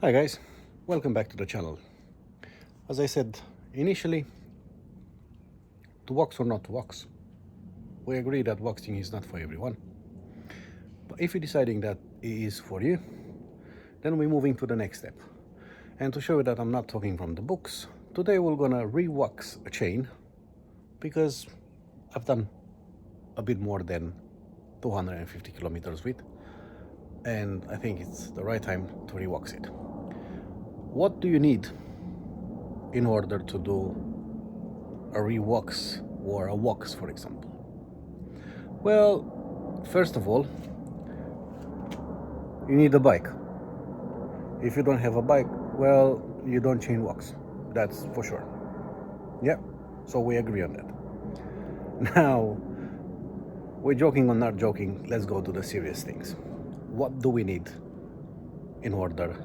Hi guys, welcome back to the channel. As I said initially, to wax or not to wax, we agree that waxing is not for everyone. But if you're deciding that it is for you, then we're moving to the next step. And to show you that I'm not talking from the books, today we're gonna re-wax a chain because I've done a bit more than 250 kilometers with, and I think it's the right time to re-wax it. What do you need in order to do a re-wax or a wax, for example? Well, first of all, you need a bike. If you don't have a bike, well, you don't chain wax. That's for sure. Yeah, so we agree on that. Now, we're joking or not joking, let's go to the serious things. What do we need in order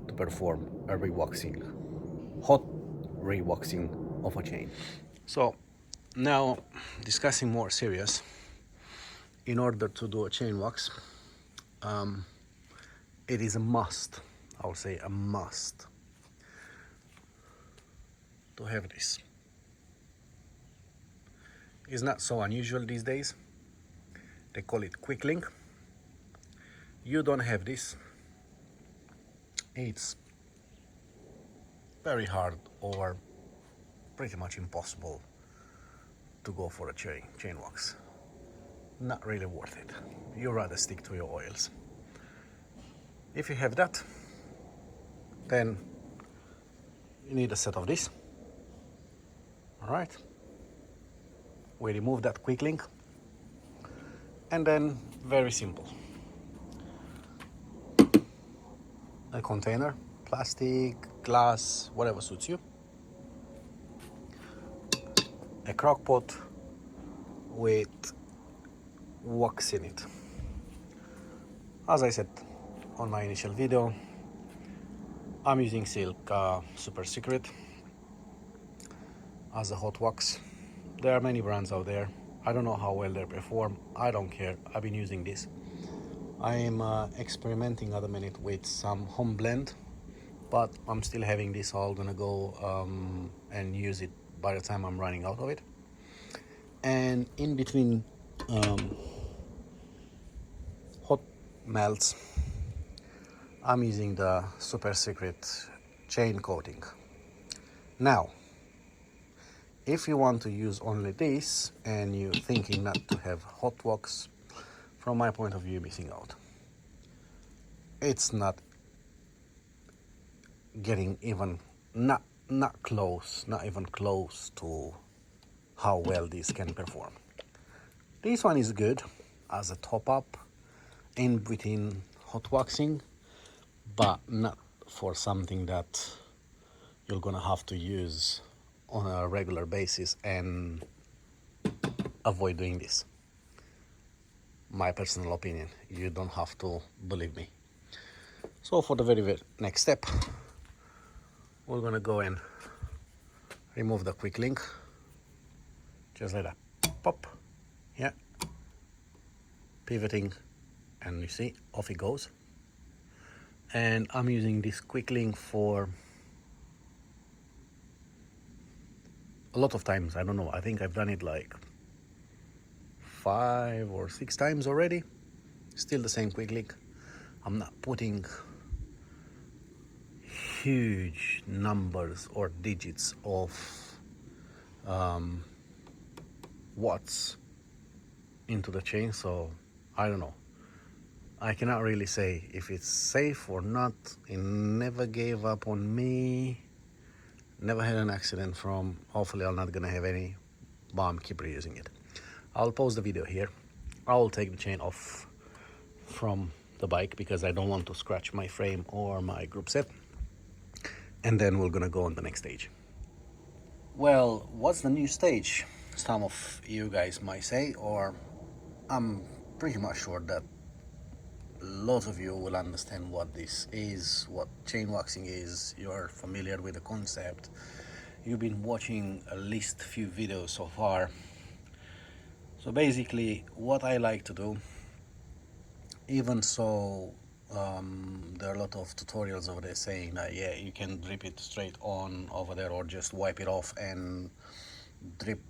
to perform a re-waxing, hot re-waxing of a chain? So, now discussing more serious, in order to do a chain wax, it is a must, I would say a must, to have this. It's not so unusual these days. They call it quick link. You don't have this, it's very hard or pretty much impossible to go for a chain wax. Not really worth it. You rather stick to your oils. If you have that, then you need a set of this. All right, we remove that quick link, and then very simple, a container, plastic, glass, whatever suits you, a crock pot with wax in it. As I said on my initial video, I'm using Silca Super Secret as a hot wax. There are many brands out there. I don't know how well they perform. I don't care. I've been using this. I'm experimenting at the minute with some home blend, but I'm still having this. All gonna go and use it by the time I'm running out of it. And in between hot melts, I'm using the Super Secret chain coating. Now, if you want to use only this and you're thinking not to have hot wax, from my point of view, you're missing out. It's not getting even not even close to how well this can perform. This one is good as a top up in between hot waxing, but not for something that you're gonna have to use on a regular basis, and avoid doing this. My personal opinion, you don't have to believe me. So for the very next step, we're gonna go and remove the quick link, just like that, pop, yeah, pivoting, and you see, off it goes. And I'm using this quick link for a lot of times. I don't know, I think I've done it like 5 or 6 times already. Still the same quick link. I'm not putting huge numbers or digits of watts into the chain, so I don't know. I cannot really say if it's safe or not. It never gave up on me. Never had an accident from. Hopefully I'm not gonna have any, but I'm keep reusing it. I'll pause the video here. I'll take the chain off from the bike because I don't want to scratch my frame or my group set. And then we're gonna go on the next stage. Well, what's the new stage? Some of you guys might say, or I'm pretty much sure that lots of you will understand what this is, what chain waxing is. You're familiar with the concept. You've been watching at least few videos so far. So basically what I like to do, even so there are a lot of tutorials over there saying that yeah, you can drip it straight on over there, or just wipe it off and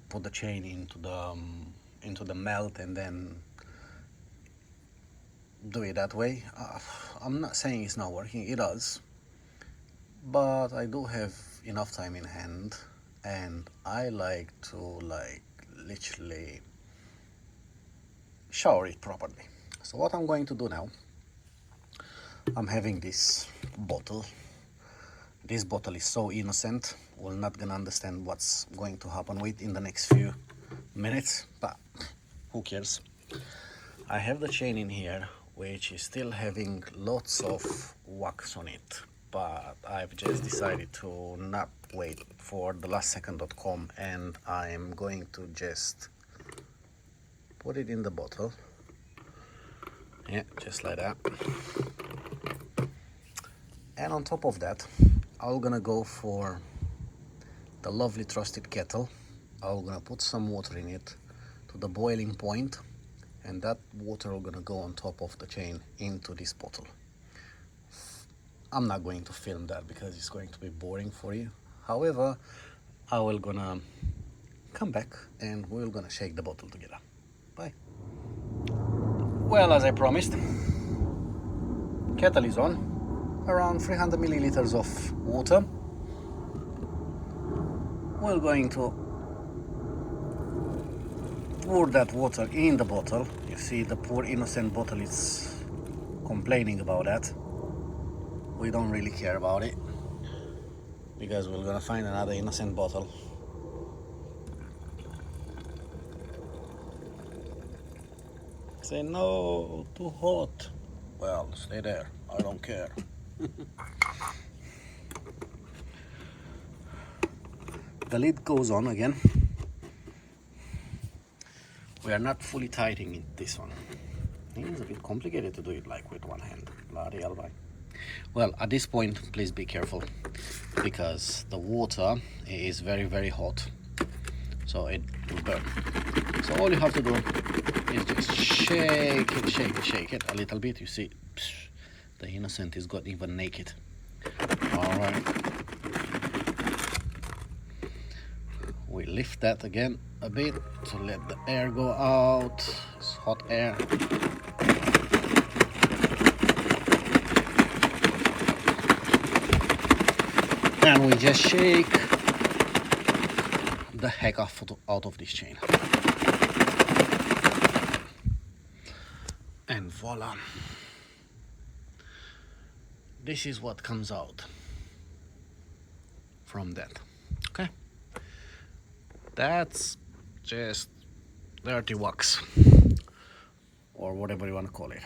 put the chain into the melt and then do it that way. I'm not saying it's not working, it does, but I do have enough time in hand, and I like to literally shower it properly. So what I'm going to do now, I'm having this bottle. This bottle is so innocent, we're not gonna understand what's going to happen with in the next few minutes, but who cares. I have the chain in here, which is still having lots of wax on it, but I've just decided to not wait for the last second.com, and I'm going to just put it in the bottle. Yeah, just like that. And on top of that, I'm gonna go for the lovely trusted kettle. I'm gonna put some water in it to the boiling point, and that water is gonna go on top of the chain into this bottle. I'm not going to film that because it's going to be boring for you. However, I will gonna come back and we're gonna shake the bottle together. Bye. Well, as I promised, kettle is on. Around 300 milliliters of water. We're going to pour that water in the bottle. You see, the poor innocent bottle is complaining about that. We don't really care about it because we're gonna find another innocent bottle. Say no, too hot. Well, stay there, I don't care. The lid goes on again. We are not fully tightening it, this one. I think it's a bit complicated to do it like with one hand. Bloody hell, right? Well, at this point, please be careful because the water is very, very hot, so it will burn. So all you have to do is just shake it a little bit. You see, the innocent is got even naked. All right. We lift that again a bit to let the air go out. It's hot air. And we just shake the heck out of this chain. And voila. This is what comes out from that. Okay? That's just dirty wax, or whatever you want to call it.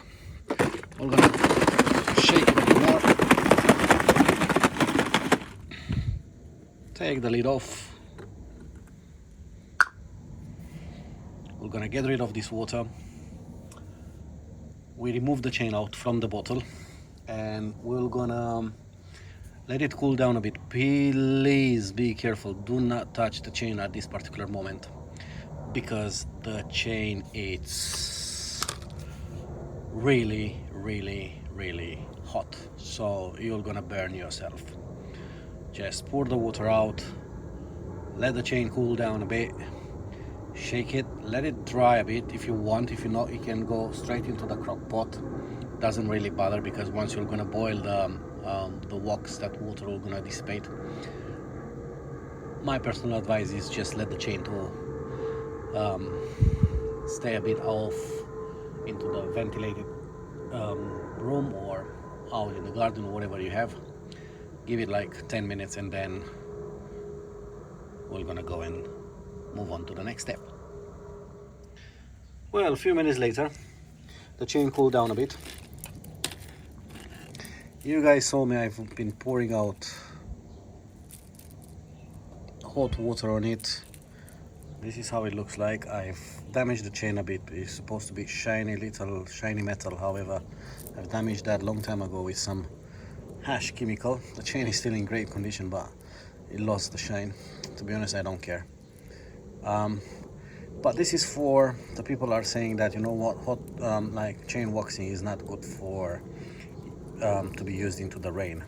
We're gonna shake it a bit more. Take the lid off. We're gonna get rid of this water. We remove the chain out from the bottle, and we're gonna let it cool down a bit. Please be careful, do not touch the chain at this particular moment because the chain is really hot, so you're gonna burn yourself. Just pour the water out, let the chain cool down a bit, shake it, let it dry a bit if you want. If you not, you can go straight into the crock pot. Doesn't really bother because once you're gonna boil the wax, that water will gonna dissipate. My personal advice is just let the chain to stay a bit off into the ventilated room or out in the garden or whatever you have. Give it like 10 minutes and then we're gonna go and move on to the next step. Well, a few minutes later, the chain cooled down a bit. You guys saw me, I've been pouring out hot water on it. This is how it looks like. I've damaged the chain a bit. It's supposed to be shiny, little shiny metal. However, I've damaged that long time ago with some hash chemical. The chain is still in great condition, but it lost the shine. To be honest, I don't care. But this is for the people are saying that, you know what, hot like chain waxing is not good for to be used into the rain.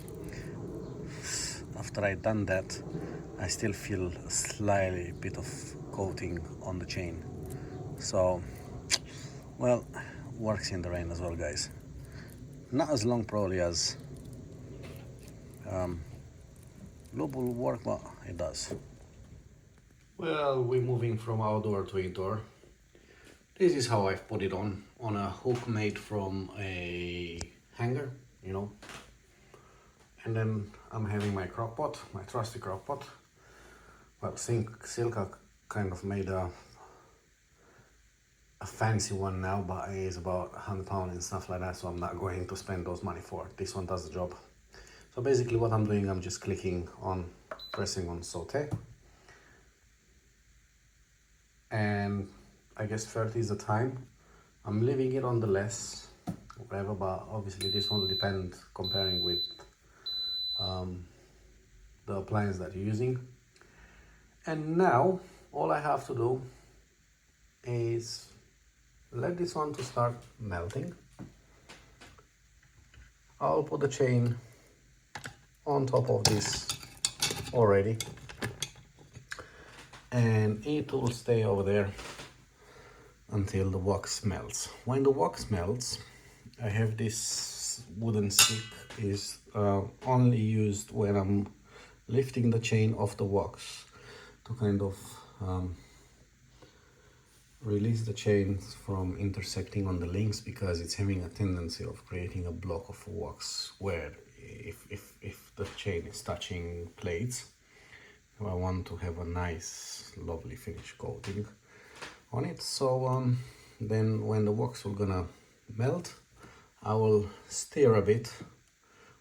After I done that, I still feel a slightly bit of coating on the chain. So, well, works in the rain as well, guys. Not as long probably as lube will work, but it does. Well, we're moving from outdoor to indoor. This is how I've put it on a hook made from a hanger, you know. And then I'm having my crock pot, my trusty crock pot. Well, Silca kind of made a fancy one now, but it is about £100 and stuff like that, so I'm not going to spend those money for it. This one does the job. So basically what I'm doing, I'm just clicking on, pressing on saute. And I guess 30 is the time. I'm leaving it on the less, whatever, but obviously this one will depend comparing with the appliance that you're using. And now all I have to do is let this one to start melting. I'll put the chain on top of this already, and it will stay over there until the wax melts. When the wax melts, I have this wooden stick, is only used when I'm lifting the chain off the wax to kind of release the chains from intersecting on the links, because it's having a tendency of creating a block of wax where if the chain is touching plates, I want to have a nice lovely finish coating on it. So then when the wax will gonna melt, I will steer a bit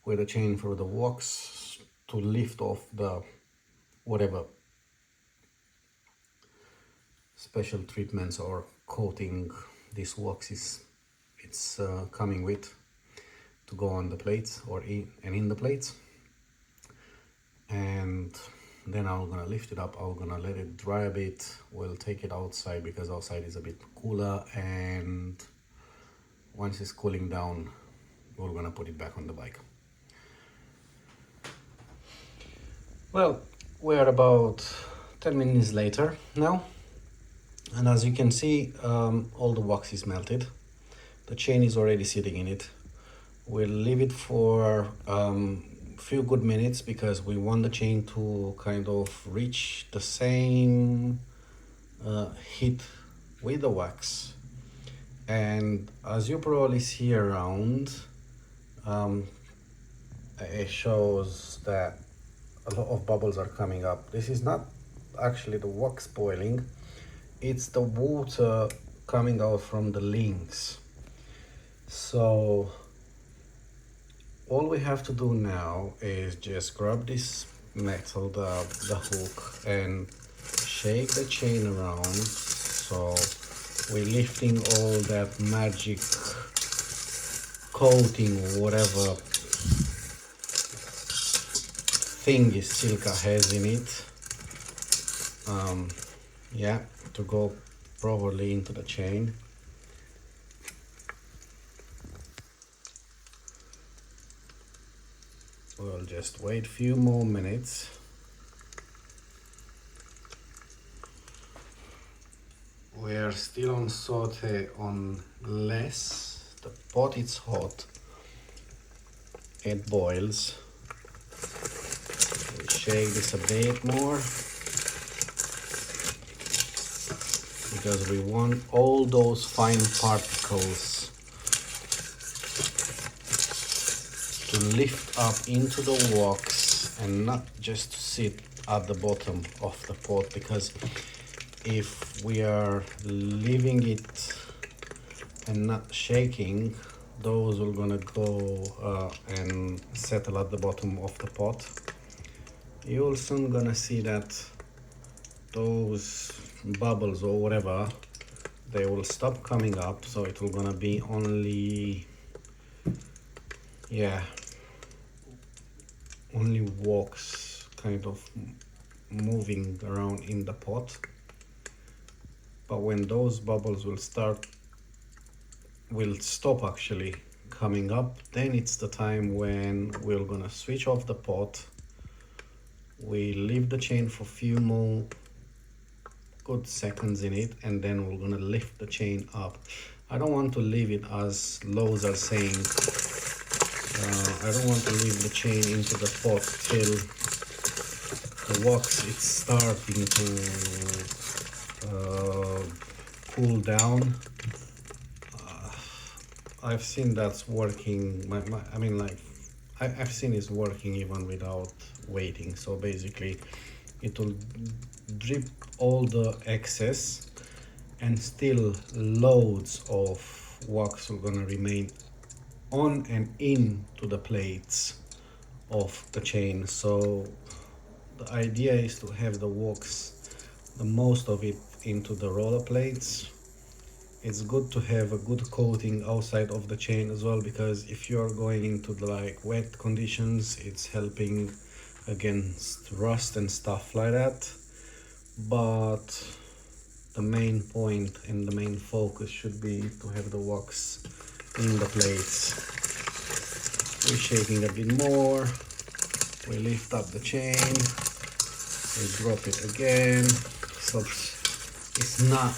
with the chain through the wax to lift off the whatever special treatments or coating this wax it's coming with to go on the plates or in the plates. And then I'm gonna lift it up, I'm gonna let it dry a bit. We'll take it outside because outside is a bit cooler, and once it's cooling down, we're gonna put it back on the bike. Well, we're about 10 minutes later now, and as you can see, all the wax is melted. The chain is already sitting in it. We'll leave it for few good minutes because we want the chain to kind of reach the same heat with the wax. And as you probably see around, it shows that a lot of bubbles are coming up. This is not actually the wax boiling, it's the water coming out from the links. So all we have to do now is just grab this metal, the hook, and shake the chain around, so we're lifting all that magic coating or whatever thing is Silca has in it, yeah, to go properly into the chain. We'll just wait a few more minutes. We're still on saute on less. The pot is hot. It boils. We shake this a bit more because we want all those fine particles to lift up into the wax and not just to sit at the bottom of the pot, because if we are leaving it and not shaking, those are gonna go and settle at the bottom of the pot. You'll soon gonna see that those bubbles or whatever, they will stop coming up, so it will gonna be only, yeah, only wax kind of moving around in the pot. But when those bubbles will stop actually coming up, then it's the time when we're gonna switch off the pot. We leave the chain for a few more good seconds in it, and then we're gonna lift the chain up. I don't want to leave it as Lowe's are saying. I don't want to leave the chain into the pot till the wax is starting to cool down. I've seen that's working. I mean, like, I've seen it's working even without waiting. So basically, it will drip all the excess, and still loads of wax are gonna remain on and into the plates of the chain. So the idea is to have the wax, the most of it, into the roller plates. It's good to have a good coating outside of the chain as well, because if you're going into the like wet conditions, it's helping against rust and stuff like that. But the main point and the main focus should be to have the wax in the plates. We're shaking a bit more, we lift up the chain, we drop it again. So it's not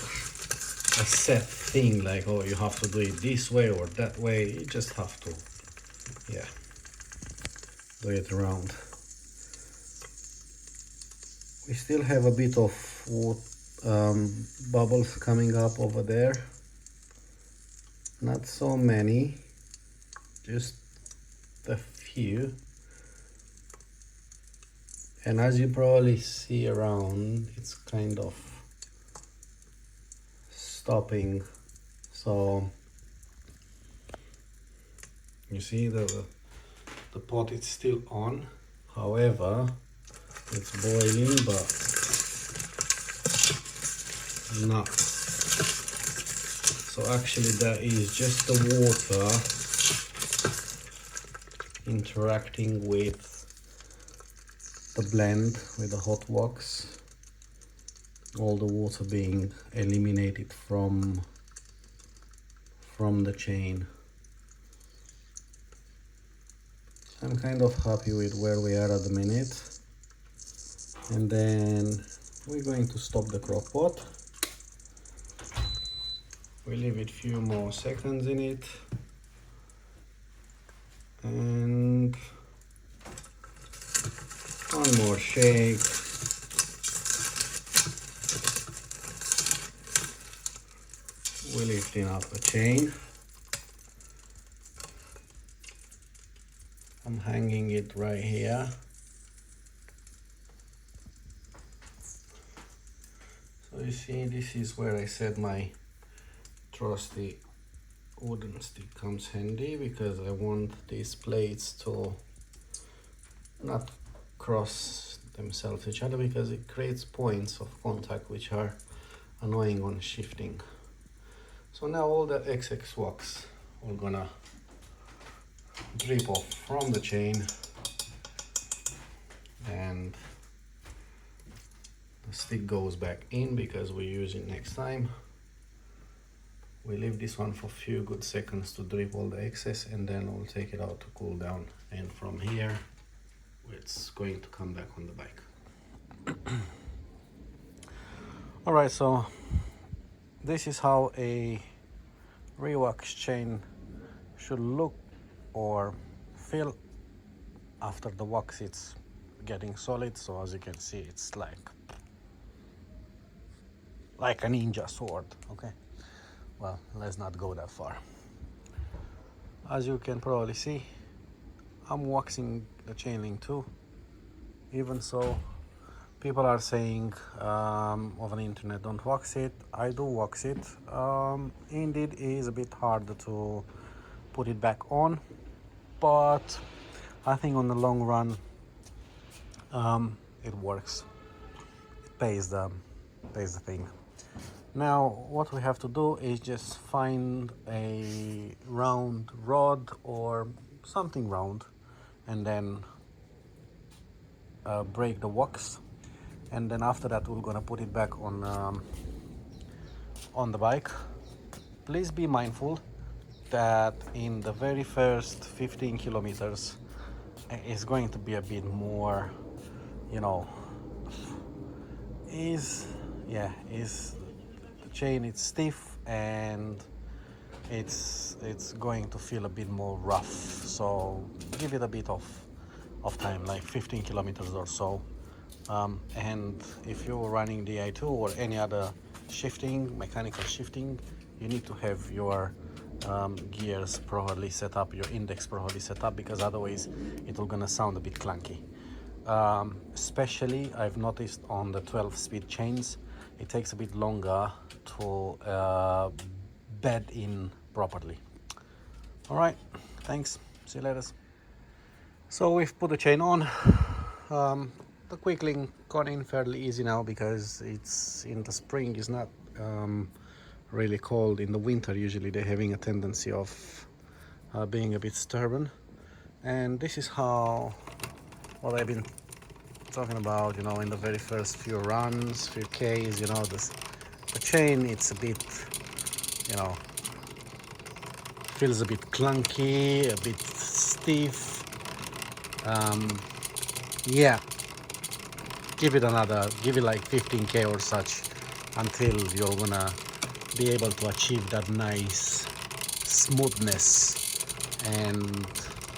a set thing like, oh, you have to do it this way or that way. You just have to, yeah, do it around. We still have a bit of bubbles coming up over there. Not so many, just a few. And as you probably see around, it's kind of stopping. So you see the pot is still on. However, it's boiling, but not. So actually that is just the water interacting with the blend with the hot wax. All the water being eliminated from the chain. I'm kind of happy with where we are at the minute. And then we're going to stop the crock pot. We leave it a few more seconds in it. And one more shake. We're lifting up the chain. I'm hanging it right here. So you see, this is where I said my trusty wooden stick comes handy, because I want these plates to not cross themselves each other, because it creates points of contact which are annoying on shifting. So now all the excess wax are gonna drip off from the chain, and the stick goes back in because we use it next time. We leave this one for a few good seconds to drip all the excess, and then we'll take it out to cool down, and from here it's going to come back on the bike. All right, so this is how a rewax chain should look or feel after the wax is getting solid. So as you can see, it's like a ninja sword. Okay, well, let's not go that far. As you can probably see, I'm waxing the chain link too. Even so, people are saying of an internet, don't wax it. I do wax it. Indeed, it is a bit harder to put it back on, but I think on the long run it works. It pays the thing. Now what we have to do is just find a round rod or something round, and then break the wax, and then after that we're gonna put it back on the bike. Please be mindful, that in the very first 15 kilometers is going to be a bit more, you know, is the chain is stiff and it's going to feel a bit more rough, so give it a bit of time, like 15 kilometers or so. And if you're running the i2 or any other shifting, mechanical shifting, you need to have your gears properly set up, your index properly set up, because otherwise it will gonna sound a bit clunky. Especially I've noticed on the 12-speed chains, it takes a bit longer to bed in properly. All right, thanks, see you later. So we've put the chain on. The quick link got in fairly easy now because it's in the spring, is not really cold. In the winter usually they're having a tendency of being a bit stubborn, and this is how what I've been talking about, you know, in the very first few runs, few Ks, you know, the chain, it's a bit, you know, feels a bit clunky, a bit stiff. Yeah, give it like 15k or such until you're gonna be able to achieve that nice smoothness and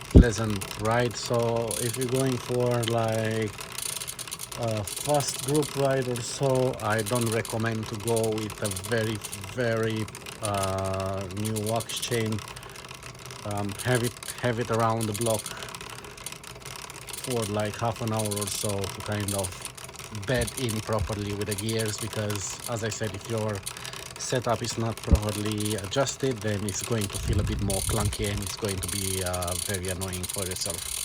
pleasant ride. So if you're going for like a fast group ride or so, I don't recommend to go with a very new wax chain. Have it around the block for like half an hour or so to kind of bed in properly with the gears, because as I said, if your setup is not properly adjusted, then it's going to feel a bit more clunky and it's going to be very annoying for yourself.